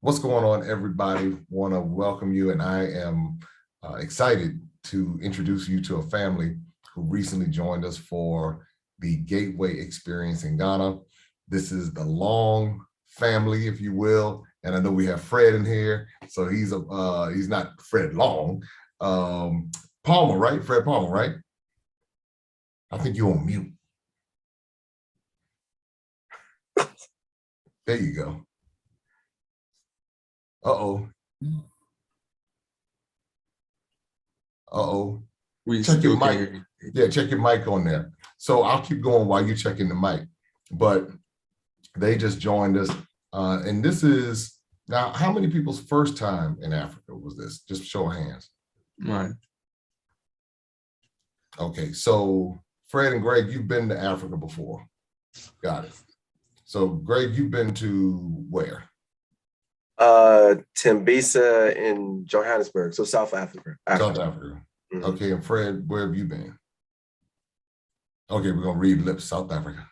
What's going on, everybody? Want to welcome you, and I am excited to introduce you to a family who recently joined us for the Gateway Experience in Ghana. This is the Long family, if you will, and I know we have Fred in here, so he's not Fred Long, Palmer, right? Fred Palmer, right? I think you're on mute. There you go. Uh-oh. Uh-oh. Check your mic. Yeah, check your mic on there. So I'll keep going while you're checking the mic. But they just joined us. And this is, now, how many people's first time in Africa was this? Just show of hands. Mine. Okay, so Fred and Greg, you've been to Africa before. Got it. So Greg, you've been to where? Tembisa in Johannesburg, so South Africa. South Africa. Mm-hmm. Okay, and Fred, where have you been? Okay, we're gonna read lips. South Africa.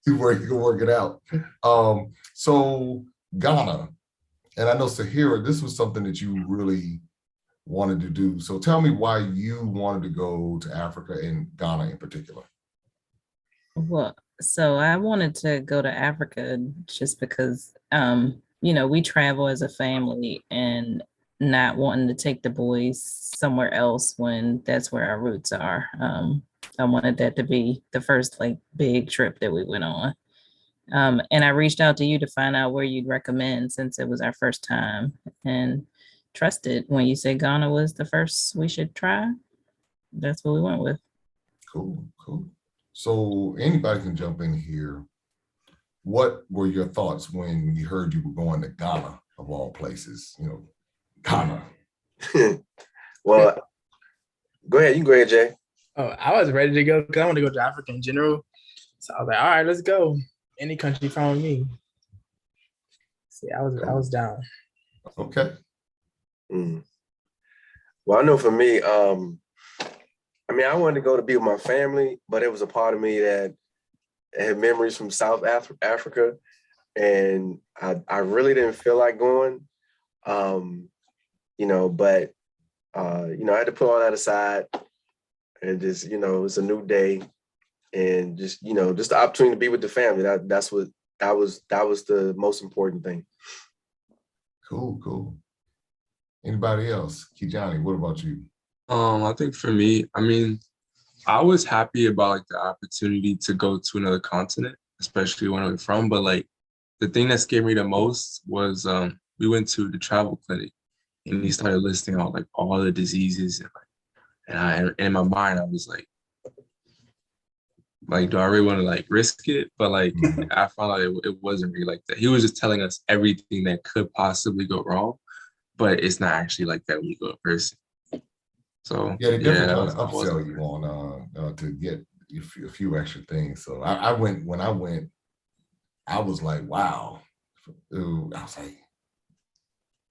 You can work it out. So Ghana, and I know Sahira, this was something that you really wanted to do. So tell me why you wanted to go to Africa and Ghana in particular. Well, so I wanted to go to Africa just because, we travel as a family and not wanting to take the boys somewhere else when that's where our roots are. I wanted that to be the first big trip that we went on. And I reached out to you to find out where you'd recommend since it was our first time, and trusted when you said Ghana was the first we should try. That's what we went with. Cool. So anybody can jump in here. What were your thoughts when you heard you were going to Ghana, of all places? Ghana. Well, go ahead. You can go ahead, Jay. Oh, I was ready to go because I want to go to Africa in general. So I was like, all right, let's go. Any country found me. See, I was down. Okay. Well, I know for me, I wanted to go to be with my family, but it was a part of me that had memories from South Africa, and I really didn't feel like going, but I had to put all that aside and just, it's a new day, and just the opportunity to be with the family. That was the most important thing. Cool. Anybody else? Kijani, what about you? I think for me, I was happy about the opportunity to go to another continent, especially when I'm from. But the thing that scared me the most was we went to the travel clinic, and he started listing out all the diseases, and in my mind I was like, do I really want to risk it? But I found out it wasn't really like that. He was just telling us everything that could possibly go wrong, but it's not actually like that when you go in person. So yeah, they definitely want to upsell you on to get a few extra things. So when I went, I was like, wow. I was like,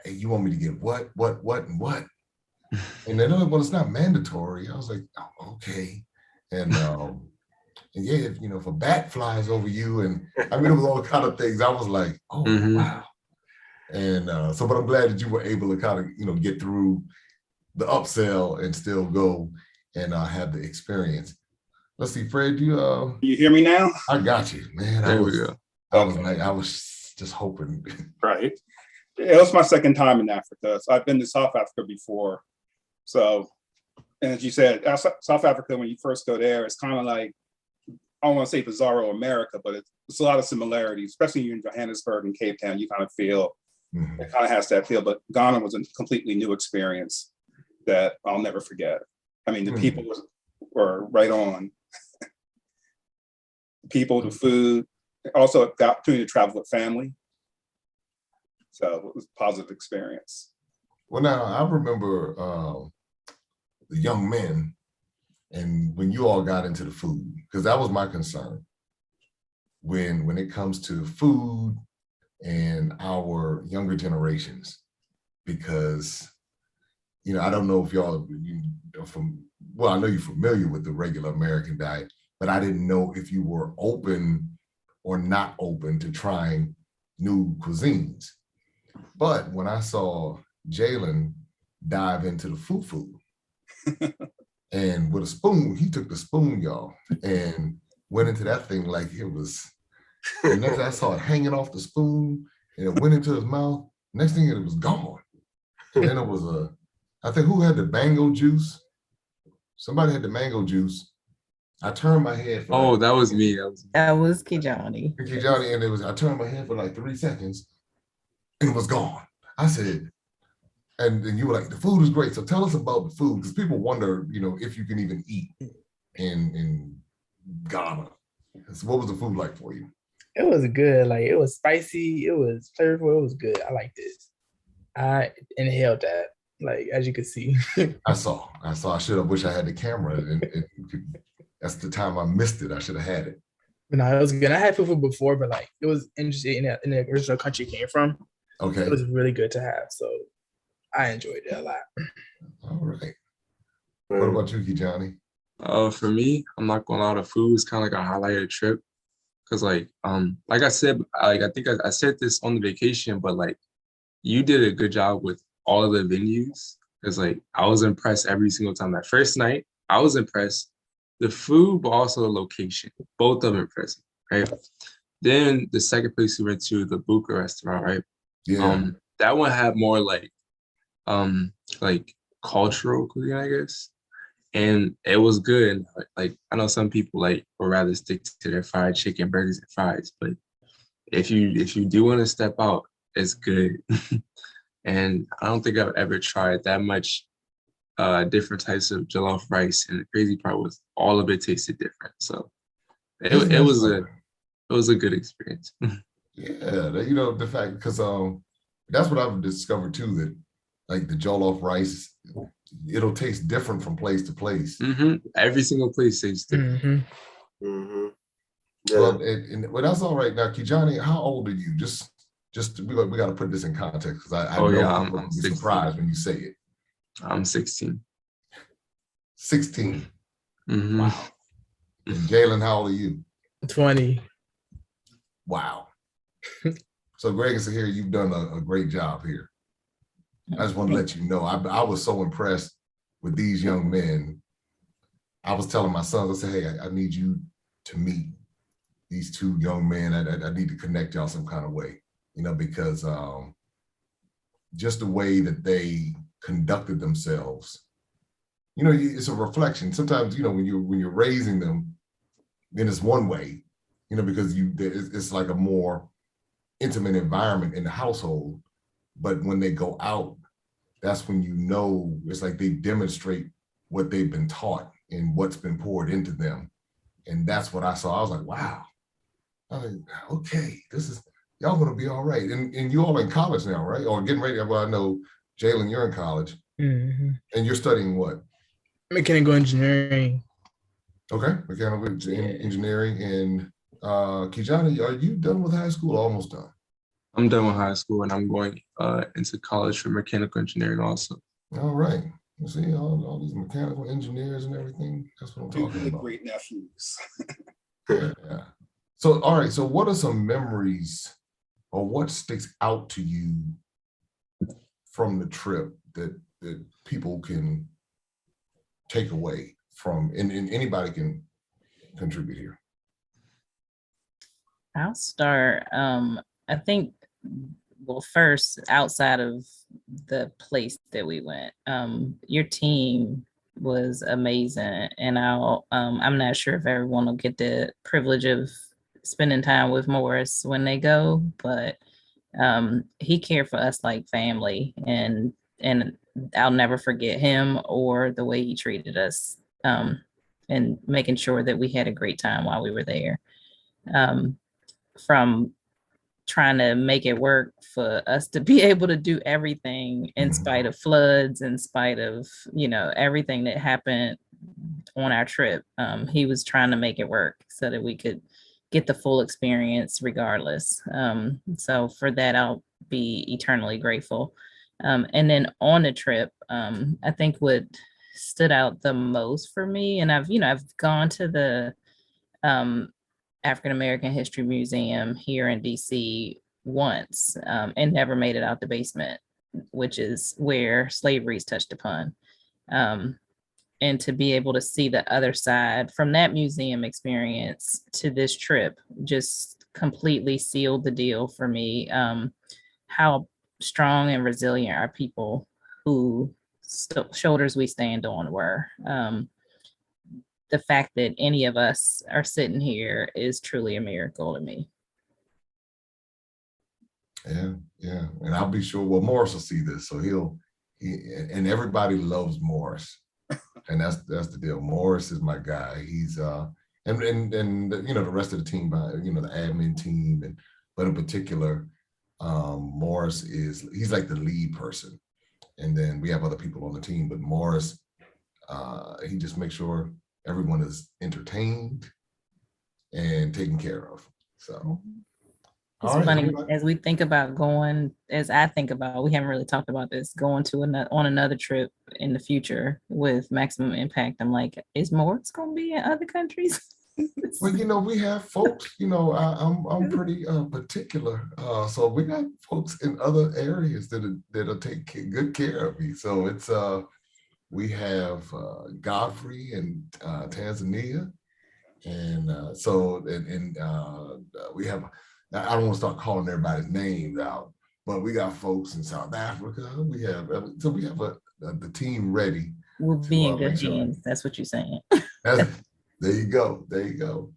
hey, you want me to get what, and what? And then, well, it's not mandatory. I was like, oh, okay. And yeah, if a bat flies over you, and it was all kind of things. I was like, oh, wow. And but I'm glad that you were able to kind of, get through the upsell and still go and have the experience. Let's see, Fred, you hear me now? I got you, man. There we go. I was just hoping. Right. It was my second time in Africa. So I've been to South Africa before. So, and as you said, South Africa, when you first go there, it's kind of like, I don't want to say Bizarro America, but it's a lot of similarities, especially in Johannesburg and Cape Town. You kind of feel, it kind of has that feel, but Ghana was a completely new experience that I'll never forget. The people were right on. The people, the food, also the opportunity to travel with family. So it was a positive experience. Well, now I remember the young men, and when you all got into the food, because that was my concern. When it comes to food and our younger generations, because I don't know if y'all I know you're familiar with the regular American diet, but I didn't know if you were open or not open to trying new cuisines. But when I saw Jalen dive into the fufu, and with a spoon, he took the spoon, y'all, and went into that thing like it was. The next I saw it hanging off the spoon, and it went into his mouth. Next thing it was gone. And then it was I think who had the mango juice? Somebody had the mango juice. I turned my head for that was me. That was Kijani. Kijani, and I turned my head for like 3 seconds, and it was gone. I said, and you were like, the food is great. So tell us about the food, because people wonder, if you can even eat in Ghana. So what was the food like for you? It was good. Like, it was spicy. It was flavorful. It was good. I liked it. I inhaled that, like, as you could see. I saw. I should have wished I had the camera, and that's the time I missed it. I should have had it. But no, it was good. I had fufu before, but like, it was interesting in the original country it came from. Okay. It was really good to have. So I enjoyed it a lot. All right. What about you, Kijani? For me, I'm not going out of food. It's kind of like a highlight of the trip. Cause like I said, I think I said this on the vacation, but like you did a good job with all of the venues. Cause like I was impressed every single time. That first night, I was impressed. The food, but also the location. Both of them impressive, right? Then the second place we went to, the Buka restaurant, right? Yeah. That one had more like cultural cuisine, I guess. And it was good. Like I know some people like would rather stick to their fried chicken, burgers, and fries. But if you do want to step out, it's good. And I don't think I've ever tried that much different types of jollof rice. And the crazy part was all of it tasted different. So it was a good experience. Yeah, the fact, because that's what I've discovered too, that like the jollof rice, it'll taste different from place to place. Mm-hmm. Every single place tastes different. Mm-hmm. Mm-hmm. Yeah. Well, that's all right. Now, Kijani, how old are you? Just we got to put this in context, because I know I'm you'll be surprised when you say it. I'm 16. 16. Mm-hmm. Wow. And Jalen, how old are you? 20. Wow. So Greg and Sahir, you've done a great job here. I just want to let you know, I was so impressed with these young men. I was telling my sons, I said, hey, I need you to meet these two young men. I need to connect y'all some kind of way, because just the way that they conducted themselves, it's a reflection. Sometimes, when you're raising them, then it's one way, because it's like a more intimate environment in the household. But when they go out, that's when it's like they demonstrate what they've been taught and what's been poured into them. And that's what I saw. I was like, wow. I was like, okay, y'all gonna be all right. And you all in college now, right? Or getting ready. Well, I know, Jalen, you're in college. Mm-hmm. And you're studying what? Mechanical engineering. Okay, mechanical engineering. And Kijani, are you done with high school or almost done? I'm done with high school, and I'm going into college for mechanical engineering also. All right. You see all these mechanical engineers and everything. That's what I'm talking about. Great nephews. Yeah. So, all right. So what are some memories, or what sticks out to you from the trip that people can take away from, and anybody can contribute here? I'll start. I think, well, first, outside of the place that we went, your team was amazing, and I'm not sure if everyone will get the privilege of spending time with Morris when they go, but he cared for us like family, and I'll never forget him or the way he treated us, and making sure that we had a great time while we were there. From trying to make it work for us to be able to do everything in spite of floods, in spite of, everything that happened on our trip. He was trying to make it work so that we could get the full experience regardless. So for that, I'll be eternally grateful. And then on the trip, I think what stood out the most for me, and I've gone to the African American History Museum here in DC once and never made it out the basement, which is where slavery is touched upon. And to be able to see the other side from that museum experience to this trip just completely sealed the deal for me. How strong and resilient our people who shoulders we stand on were. The fact that any of us are sitting here is truly a miracle to me. Yeah. And I'll be sure, well, Morris will see this, so and everybody loves Morris. And that's the deal. Morris is my guy. He's and you know, the rest of the team, you know, the admin team, but in particular, Morris he's like the lead person. And then we have other people on the team, but Morris, he just makes sure everyone is entertained and taken care of. So it's funny, as we think about going, as I think about, we haven't really talked about this, going to another trip in the future with Maximum Impact. I'm like, is Morris going to be in other countries? Well, you know, we have folks, you know, I'm pretty particular. So we got folks in other areas that'll take good care of me. So it's, we have Godfrey in Tanzania. And we have, I don't want to start calling everybody's names out, but we got folks in South Africa. We have the team ready. We'll be in good hands. That's what you're saying. There you go.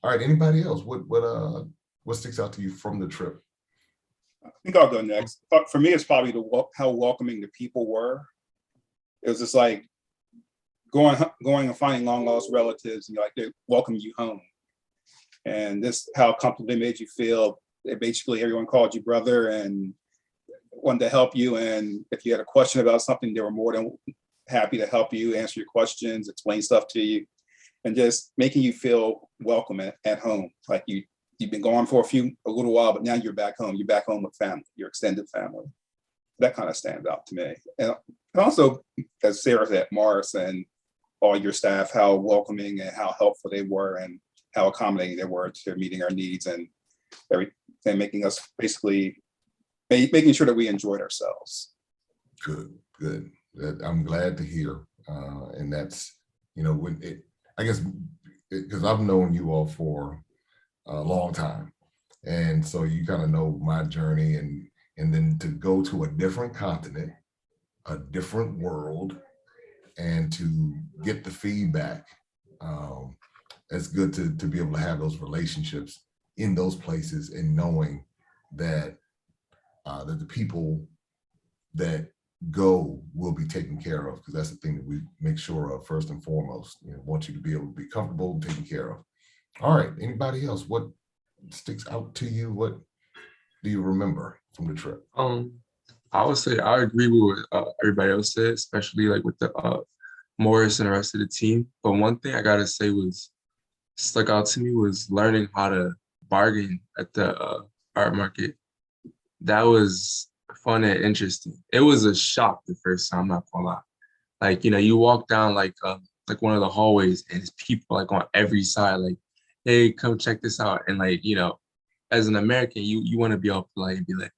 All right. Anybody else? What sticks out to you from the trip? I think I'll go next. For me, it's probably how welcoming the people were. It was just like going and finding long lost relatives, and like they welcome you home. And this how comfortable they made you feel. Basically, everyone called you brother and wanted to help you. And if you had a question about something, they were more than happy to help you, answer your questions, explain stuff to you, and just making you feel welcome at home. Like you've been gone for a little while, but now you're back home. You're back home with family, your extended family. That kind of stands out to me. And also, as Sarah said, Morris and all your staff, how welcoming and how helpful they were, and how accommodating they were to meeting our needs and everything, making us basically making sure that we enjoyed ourselves. Good. I'm glad to hear. And that's, you know, I guess because I've known you all for a long time. And so you kind of know my journey, and then to go to a different continent, a different world, and to get the feedback. It's good to be able to have those relationships in those places, and knowing that that the people that go will be taken care of, because that's the thing that we make sure of first and foremost. You know, want you to be able to be comfortable and taken care of. All right. Anybody else? What sticks out to you? What do you remember from the trip? I would say I agree with what everybody else said, especially like with the Morris and the rest of the team. But one thing I gotta say stuck out to me was learning how to bargain at the art market. That was fun and interesting. It was a shock the first time, I'm not gonna lie. Like, you know, you walk down like one of the hallways, and there's people like on every side, like, hey, come check this out. And like, you know, as an American, you want to be all polite and be like,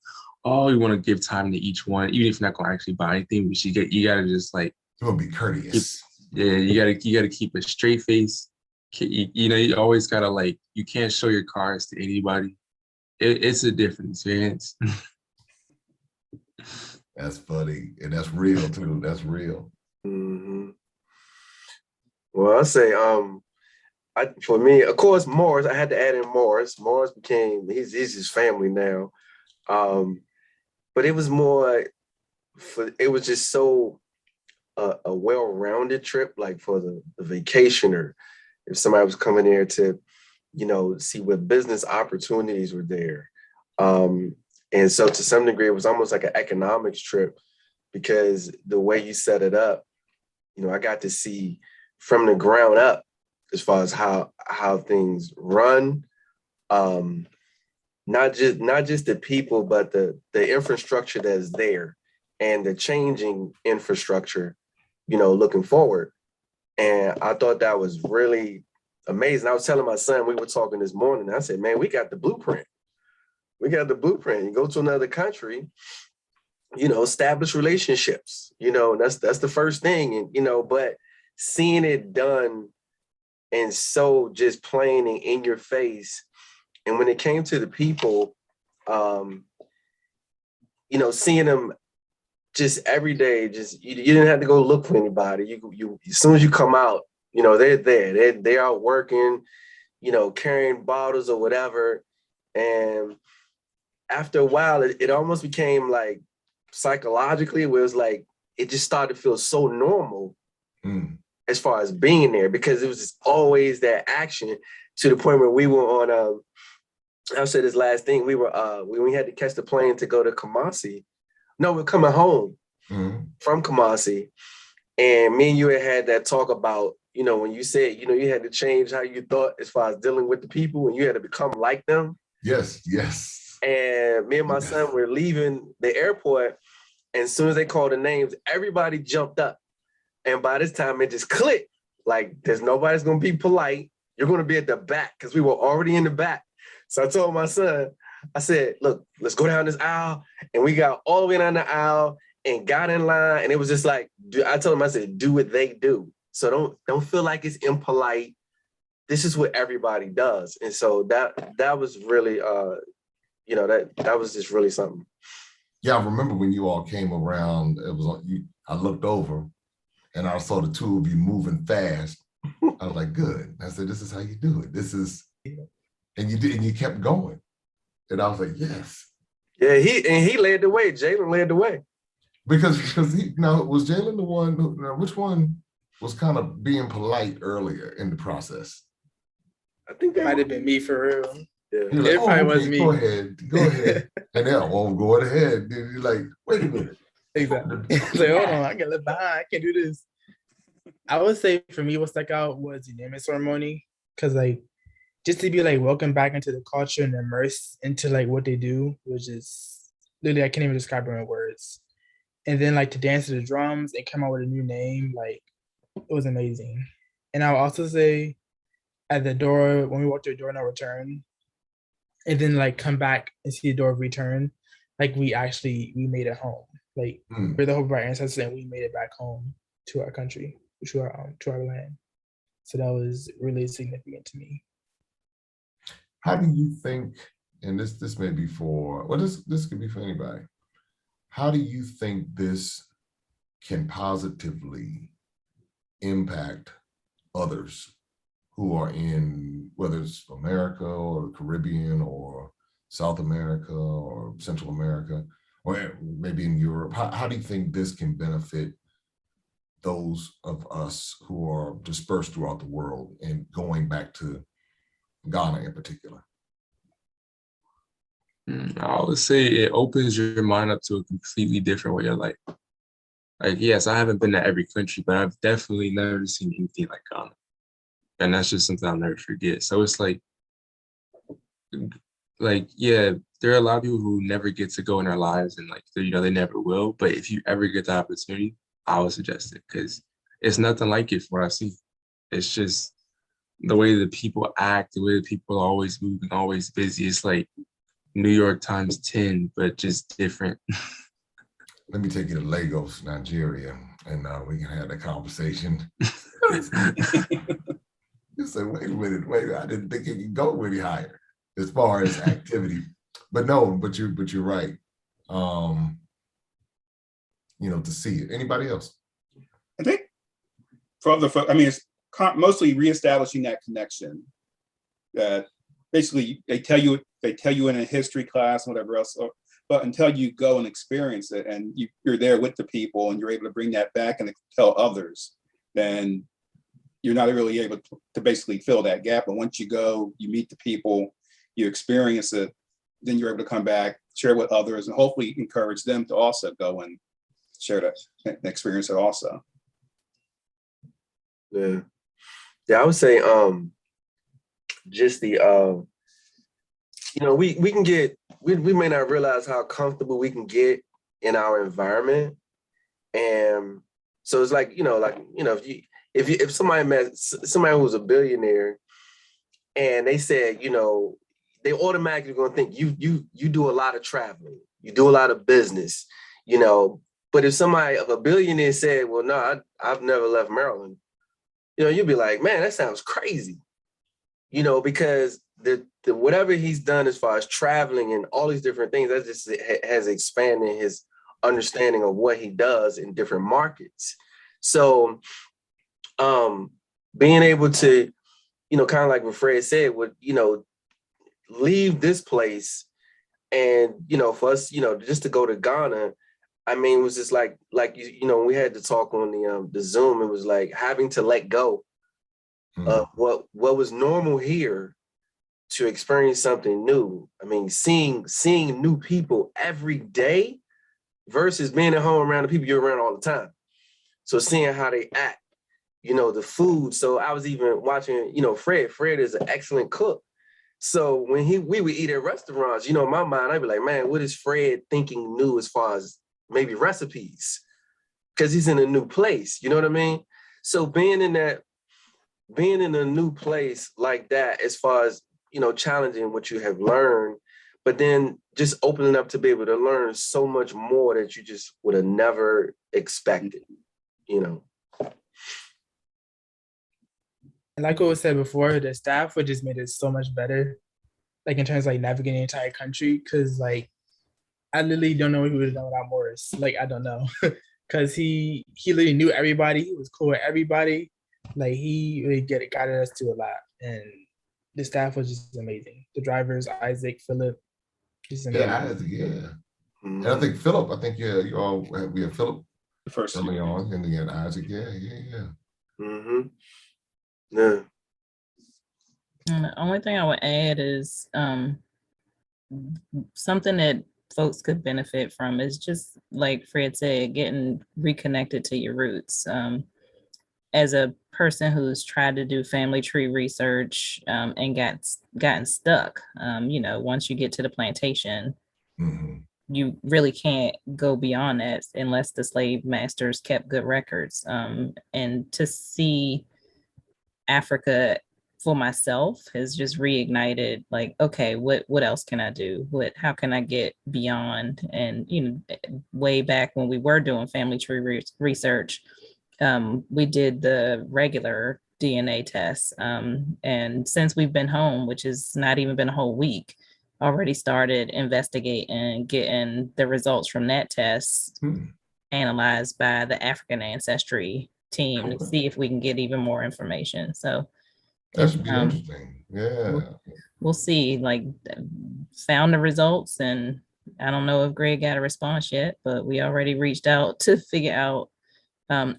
oh, you want to give time to each one, even if you're not gonna actually buy anything. But you gotta just like, you want to be courteous. You gotta keep a straight face. You know, you always gotta, like, you can't show your cards to anybody. It's a different experience. That's funny, and that's real too. That's real. Mm-hmm. Well, I say, for me, of course, Morris. I had to add in Morris. Morris he's his family now, but it was more it was just so a well-rounded trip, like for the vacationer. If somebody was coming there to, you know, see what business opportunities were there. And so to some degree, it was almost like an economics trip, because the way you set it up, you know, I got to see from the ground up as far as how things run. Not just the people, but the infrastructure that's there, and the changing infrastructure, you know, looking forward. And I thought that was really amazing. I was telling my son, we were talking this morning, I said, man, we got the blueprint. We got the blueprint. You go to another country, establish relationships, and that's the first thing. And, but seeing it done and so just plain and in your face. And when it came to the people, seeing them just every day, just you didn't have to go look for anybody. You as soon as you come out, they're there. They are working, carrying bottles or whatever. And after a while, it almost became like psychologically, where it was like it just started to feel so normal as far as being there, because it was just always that action, to the point where we were on I'll say this last thing. We were when we had to catch the plane to go to Kumasi. No, we're coming home from Kumasi. And me and you had that talk about, when you said, you had to change how you thought as far as dealing with the people, and you had to become like them. Yes. And me and my son were leaving the airport, and as soon as they called the names, everybody jumped up. And by this time, it just clicked. Like, there's nobody's going to be polite. You're going to be at the back, because we were already in the back. So I told my son, I said, look, let's go down this aisle. And we got all the way down the aisle and got in line. And it was just like, I told him, I said, do what they do. So don't feel like it's impolite. This is what everybody does. And so that was really, that was just really something. Yeah, I remember when you all came around, I looked over and I saw the two of you moving fast. I was like, good. I said, this is how you do it. And you did, and you kept going. And I was like, yes. Yeah, he led the way. Jalen led the way. Because was Jalen the one which one was kind of being polite earlier in the process? I think that might have been me for real. Yeah. Like, It probably was me. Go ahead. And they're go ahead. Then you're like, wait a minute. Exactly. It's like, hold on, I get left behind. I can't do this. I would say for me, what stuck out was the naming ceremony. Because just to be welcomed back into the culture and immersed into what they do, which is literally, I can't even describe it in words. And then to dance to the drums and come out with a new name, it was amazing. And I'll also say at the door, when we walked through the door and I returned, and then come back and see the door return, we made it home. We're the hope of our ancestors, and we made it back home to our country, to our land. So that was really significant to me. How do you think, and this may be this could be for anybody, how do you think this can positively impact others who are in, whether it's America or the Caribbean or South America or Central America, or maybe in Europe? How do you think this can benefit those of us who are dispersed throughout the world and going back to Ghana in particular? I would say it opens your mind up to a completely different way of life. Yes, I haven't been to every country, but I've definitely never seen anything like Ghana. And that's just something I'll never forget. So it's yeah, there are a lot of people who never get to go in their lives, and they never will. But if you ever get the opportunity, I would suggest it, because it's nothing like it from what I've seen. It's just the way the people act, the way the people are always moving, always busy. It's like New York times 10, but just different. Let me take you to Lagos, Nigeria, and we can have that conversation. You say, wait a minute, I didn't think it could go any higher as far as activity. But you're right. To see it. Anybody else? I think it's mostly reestablishing that connection. That basically they tell you in a history class and whatever else, but until you go and experience it and you're there with the people and you're able to bring that back and tell others, then you're not really able to basically fill that gap. But once you go, you meet the people, you experience it, then you're able to come back, share with others, and hopefully encourage them to also go and share that experience it also. Yeah, I would say just the we can get, we may not realize how comfortable we can get in our environment. And so it's if somebody met somebody who was a billionaire and they said, they automatically gonna think you do a lot of traveling, you do a lot of business, you know. But if somebody of a billionaire said, well, no, I've never left Maryland, you know, you'd be like, man, that sounds crazy, you know, because the whatever he's done as far as traveling and all these different things, that just has expanded his understanding of what he does in different markets. So being able to, you know, kind of like what Fred said, would, you know, leave this place and, you know, for us, you know, just to go to Ghana, I mean, it was just like you know, we had to talk on the Zoom. It was like having to let go of what was normal here to experience something new. I mean, seeing new people every day versus being at home around the people you're around all the time. So seeing how they act, you know, the food. So I was even watching, you know, Fred is an excellent cook. So when we would eat at restaurants, you know, in my mind, I'd be like, man, what is Fred thinking new as far as maybe recipes? Because he's in a new place, you know what I mean? So being in a new place like that, as far as, you know, challenging what you have learned, but then just opening up to be able to learn so much more that you just would have never expected, you know. And like what was said before, the staff would just made it so much better, like in terms of like navigating the entire country. Cause like I literally don't know what he would have done without Morris. Like I don't know. Cause he literally knew everybody, he was cool with everybody. Like he really guided us to a lot. And the staff was just amazing. The drivers, Isaac, Philip, just amazing. Yeah, Isaac, yeah. And I think Philip, you all we have Philip The first early year. on, and then Isaac, yeah. Mm-hmm. Yeah. And the only thing I would add is something that folks could benefit from is just like Fred said, getting reconnected to your roots. As a person who's tried to do family tree research and gotten stuck, you know, once you get to the plantation, you really can't go beyond that unless the slave masters kept good records. And to see Africa for myself has just reignited, like, okay, what else can I do? How can I get beyond? And, you know, way back when we were doing family tree research, we did the regular DNA tests. And since we've been home, which has not even been a whole week, already started investigating, getting the results from that test analyzed by the African ancestry team to see if we can get even more information. So that should be interesting. Yeah. We'll see. Like, found the results, and I don't know if Greg got a response yet, but we already reached out to figure out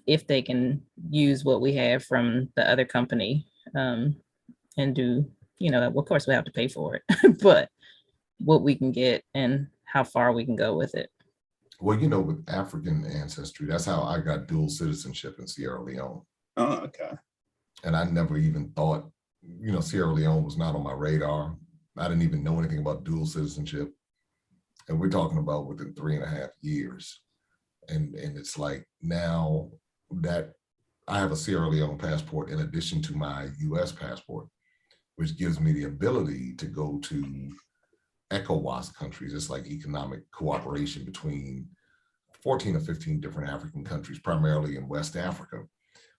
if they can use what we have from the other company and do, you know, of course we have to pay for it, but what we can get and how far we can go with it. Well, you know, with African ancestry, that's how I got dual citizenship in Sierra Leone. Oh, okay. And I never even thought, you know, Sierra Leone was not on my radar. I didn't even know anything about dual citizenship. And we're talking about within 3.5 years. And it's like now that I have a Sierra Leone passport in addition to my US passport, which gives me the ability to go to ECOWAS countries. It's like economic cooperation between 14 or 15 different African countries, primarily in West Africa.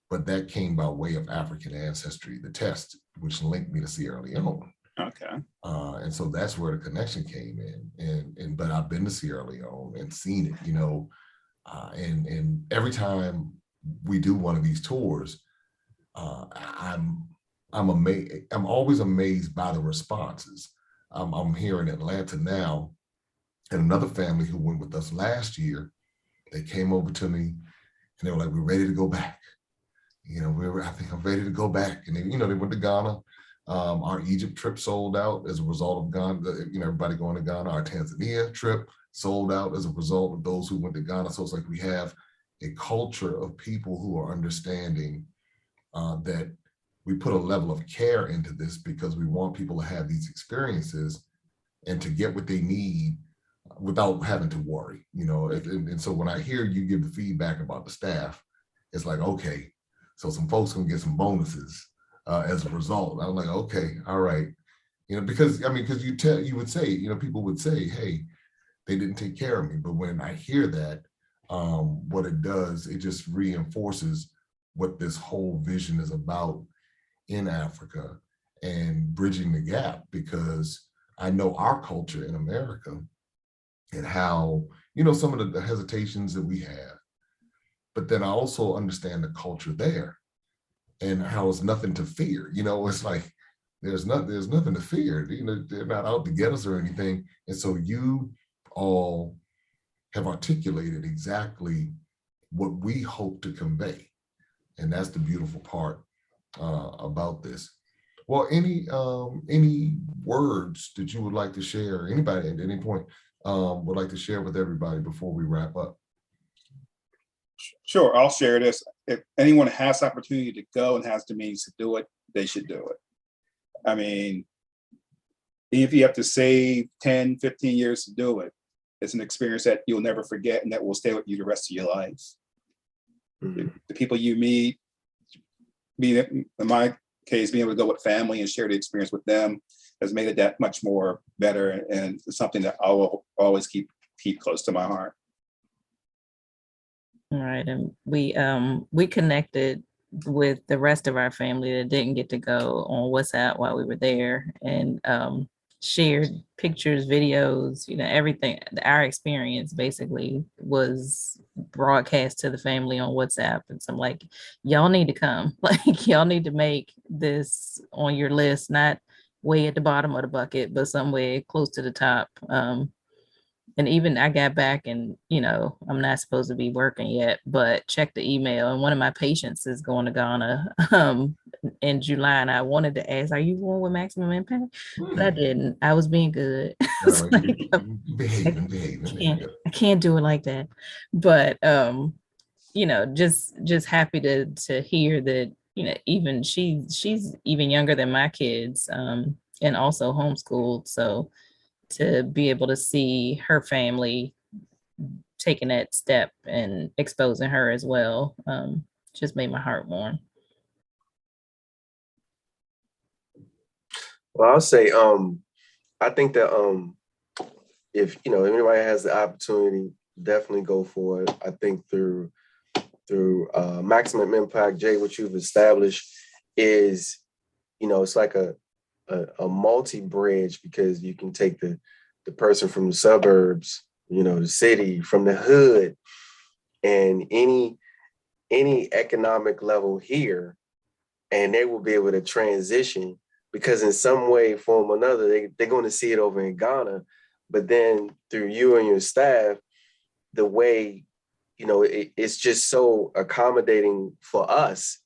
But that came by way of African ancestry, the test, which linked me to Sierra Leone. Okay. And so that's where the connection came in. But I've been to Sierra Leone and seen it, you know, and every time we do one of these tours, I'm amazed. I'm always amazed by the responses. I'm here in Atlanta now, and another family who went with us last year, they came over to me and they were like, "We're ready to go back." You know, I think I'm ready to go back. And they, you know, they went to Ghana. Our Egypt trip sold out as a result of Ghana, you know, everybody going to Ghana. Our Tanzania trip sold out as a result of those who went to Ghana. So it's like we have a culture of people who are understanding that we put a level of care into this because we want people to have these experiences and to get what they need without having to worry, you know. And so when I hear you give the feedback about the staff, it's like, okay, so some folks can get some bonuses as a result. I'm like, okay, all right. because I mean, because you would say, people would say, hey, they didn't take care of me. But when I hear that, what it does, it just reinforces what this whole vision is about in Africa and bridging the gap, because I know our culture in America and how, some of the hesitations that we have, but then I also understand the culture there and how it's nothing to fear. It's like, there's nothing to fear. They're not out to get us or anything. And so you all have articulated exactly what we hope to convey. And that's the beautiful part about this. Well, any words that you would like to share, anybody at any point would like to share with everybody before we wrap up? Sure, I'll share this. If anyone has the opportunity to go and has the means to do it, they should do it. I mean, if you have to save 10, 15 years to do it, it's an experience that you'll never forget and that will stay with you the rest of your life. Mm-hmm. The people you meet, in my case, being able to go with family and share the experience with them has made it that much more better, and it's something that I will always keep close to my heart. All right, and we connected with the rest of our family that didn't get to go on WhatsApp while we were there, and shared pictures, videos, everything. Our experience basically was broadcast to the family on WhatsApp. And so I'm like, y'all need to come. Like, y'all need to make this on your list, not way at the bottom of the bucket, but somewhere close to the top. And even I got back and, I'm not supposed to be working yet, but checked the email. And one of my patients is going to Ghana in July. And I wanted to ask, are you going with Maximum Impact? But I didn't. I was being good. Behaving. I can't do it like that. But, just happy to hear that, even she's even younger than my kids, and also homeschooled. So to be able to see her family taking that step and exposing her as well, just made my heart warm. Well, I'll say, I think that if anybody has the opportunity, definitely go for it. I think through Maximum Impact, Jay, what you've established is, it's like a multi-bridge, because you can take the person from the suburbs, the city, from the hood, and any economic level here, and they will be able to transition, because in some way, form or another, they're going to see it over in Ghana. But then through you and your staff, the way, it's just so accommodating for us.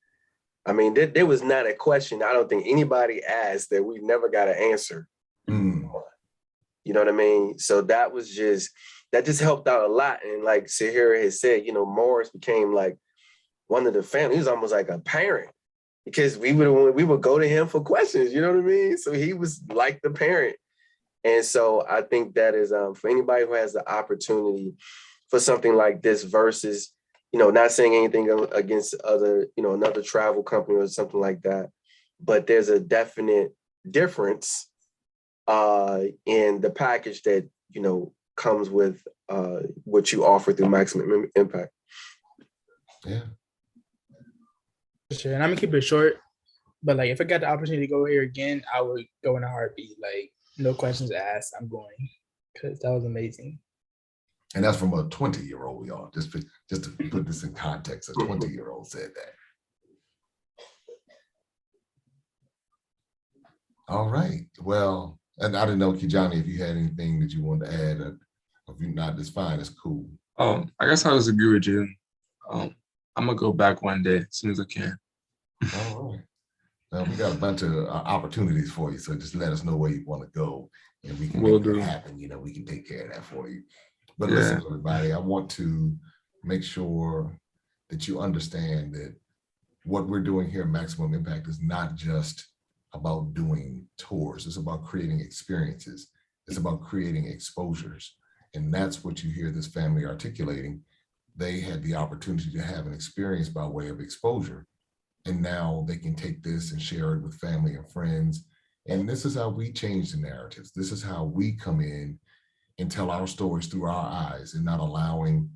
I mean, there was not a question I don't think anybody asked that we never got an answer. Mm. You know what I mean? So that just helped out a lot. And like Sahira has said, Morris became like one of the family. He was almost like a parent, because we would go to him for questions, you know what I mean? So he was like the parent. And so I think that is for anybody who has the opportunity for something like this versus, not saying anything against other, another travel company or something like that, but there's a definite difference in the package that, comes with what you offer through Maximum Impact. Yeah. Sure. And I'm gonna keep it short, but like, if I got the opportunity to go here again, I would go in a heartbeat. Like, no questions asked, I'm going, because that was amazing. And that's from a 20-year-old, y'all. Just to put this in context, a 20-year-old said that. All right. Well, and I didn't know, Kijani, if you had anything that you wanted to add. If you're not, it's fine. It's cool. I guess I was agree with you. I'm gonna go back one day as soon as I can. All right. Well, we got a bunch of opportunities for you, so just let us know where you want to go, and we can make it happen. We can take care of that for you. But listen, everybody, I want to make sure that you understand that what we're doing here at Maximum Impact is not just about doing tours. It's about creating experiences. It's about creating exposures. And that's what you hear this family articulating. They had the opportunity to have an experience by way of exposure. And now they can take this and share it with family and friends And this is how we change the narratives. This is how we come in and tell our stories through our eyes and not allowing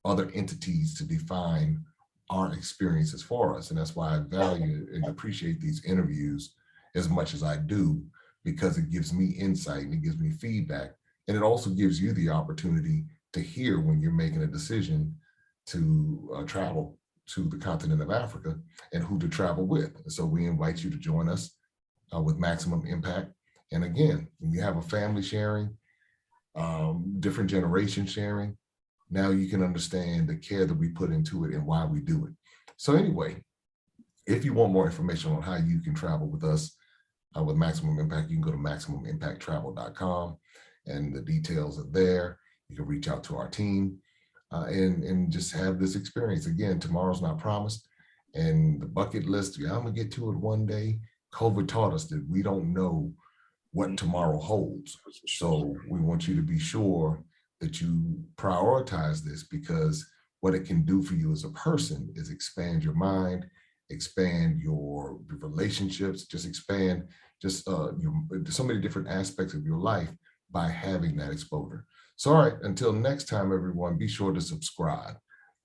other entities to define our experiences for us. And that's why I value and appreciate these interviews as much as I do, because it gives me insight and it gives me feedback. And it also gives you the opportunity to hear when you're making a decision to travel to the continent of Africa and who to travel with. And so we invite you to join us with Maximum Impact. And again, when you have a family sharing, different generations sharing, now you can understand the care that we put into it and why we do it. So anyway, if you want more information on how you can travel with us with Maximum Impact, you can go to MaximumImpactTravel.com and the details are there. You can reach out to our team and just have this experience. Again, tomorrow's not promised. And the bucket list, yeah, I'm gonna get to it one day. COVID taught us that we don't know what tomorrow holds. So we want you to be sure that you prioritize this, because what it can do for you as a person is expand your mind, expand your relationships, just expand so many different aspects of your life by having that exposure. So, all right, until next time, everyone, be sure to subscribe,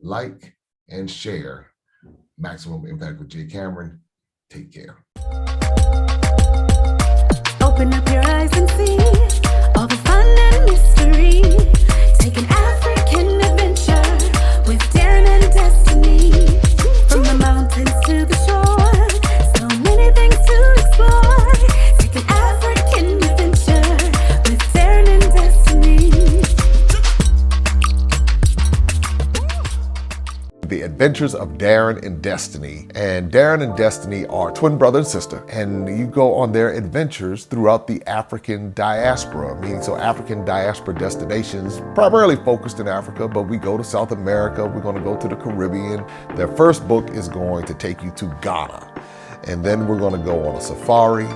like, and share Maximum Impact with Jay Cameron. Take care. Open up your eyes and see all the fun and mystery. Take an African adventure with Darren and Destiny. From the mountains to the shore, so many things to explore. Take an African adventure with Darren and Destiny. The Adventures of Darren and Destiny. And Darren and Destiny are twin brother and sister, and you go on their adventures throughout the African diaspora, meaning so African diaspora destinations, primarily focused in Africa, but we go to South America, we're going to go to the Caribbean. Their first book is going to take you to Ghana, and then we're going to go on a safari,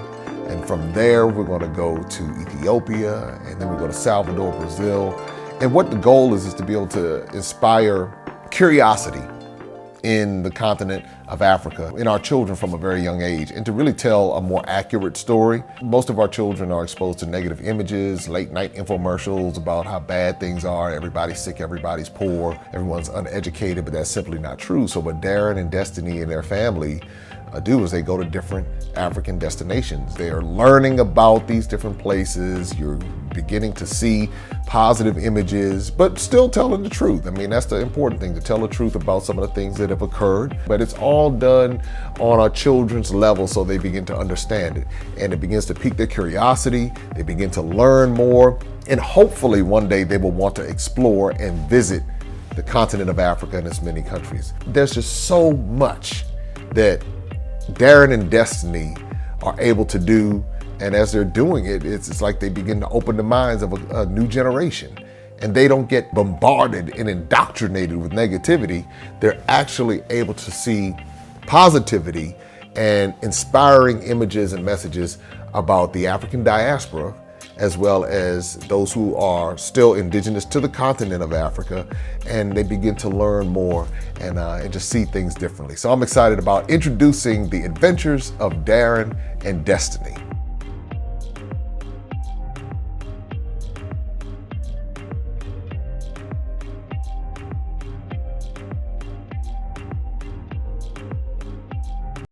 and from there we're going to go to Ethiopia, and then we go to Salvador, Brazil. And what the goal is to be able to inspire curiosity in the continent of Africa in our children from a very young age, and to really tell a more accurate story. Most of our children are exposed to negative images, late night infomercials about how bad things are, everybody's sick, everybody's poor, everyone's uneducated, but that's simply not true. So what Darren and Destiny and their family do is they go to different African destinations. They are learning about these different places. You're beginning to see positive images, but still telling the truth. I mean, that's the important thing, to tell the truth about some of the things that have occurred. But it's all done on our children's level, so they begin to understand it. And it begins to pique their curiosity. They begin to learn more. And hopefully one day they will want to explore and visit the continent of Africa and its many countries. There's just so much that Darren and Destiny are able to do, and as they're doing it, it's like they begin to open the minds of a new generation, and they don't get bombarded and indoctrinated with negativity. They're actually able to see positivity and inspiring images and messages about the African diaspora, as well as those who are still indigenous to the continent of Africa, and they begin to learn more and just see things differently. So I'm excited about introducing the Adventures of Darren and Destiny.